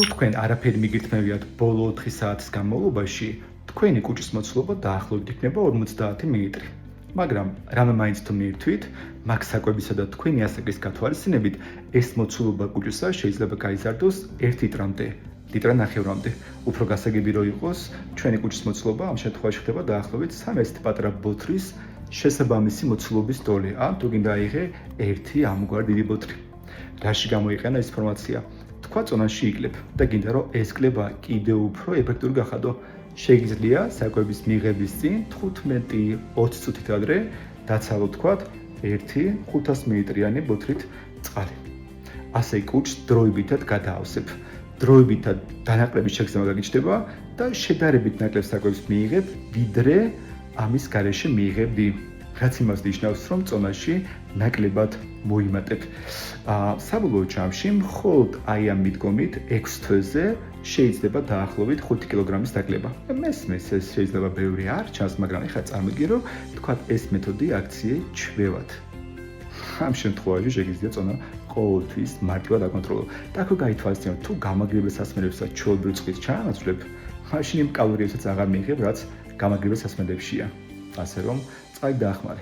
თუ თქვენ არაფერი მიგირთმევიათ ბოლო 4 საათის განმავლობაში, თქვენი კუჭის მოცულობა დაახლოებით იქნება 50 მl. მაგრამ რამე მაინც თუ მიირთვით, მაგ საკვებისა და თქვენი ასაკის გათვალისწინებით, ეს მოცულობა კუჭისა შეიძლება გაიზარდოს 1 ლიტრამდე, ლიტრანახევრამდე. უფრო გასაგები რო იყოს, ჩვენი კუჭის მოცულობა ამ შემთხვევაში ხდება დაახლოებით 3 პატარა ბოთლის შესაბამისი მოცულობის ტოლი. ან თუ გინდა აიღე 1 ამგვარი დიდი ბოთლი. რაში გამოიყენა ეს ინფორმაცია? თქვა წონაში იკლებ და გინდა რომ ეს კლება კიდევ უფრო ეფექტური გახადო. Შეიძლება საკვების მიღების წინ 15-20 წუთით ადრე დაცალოთ თქვა 1-500 მლ-იანი ბოთლით წყალი. ასე კუჭს დროებითად გადაავსებ. დროებითად დანაკლების შეგრძნება გაგიჩნდება და შედარებით ნაკლებ საკვებს მიიღებ, ვიდრე ამის გარეშე მიიღებდი. რაც იმას ნიშნავს, რომ წონაში ნაკლებად მოიმატებ. საბოლოო ჯამში მხოლოდ აი ამ მიდგომით 6 თვეზე შეიძლება დაახლოებით 5 კილოგრამის დაკლება. მესმის ეს შეიძლება ბევრი არ ჩანს, მაგრამ ეხლა წარმოგიდგენ, რომ თქვა ეს მეთოდი აქციე ჩვევად. ამ შემთხვევაში შეგიძლია წონა ყოველთვის მარტივად აკონტროლო. და ხო გაითვალისწინოთ, თუ გამაგრებელ სასმელებსაც ჩვეულებრივ წყლის ჩაანაცვლებ, მაშინ იმ კალორიებსაც აღარ მიიღებ, რაც გამაგრებელ სასმელებშია. ასე რომ, წყალი დაახმარე.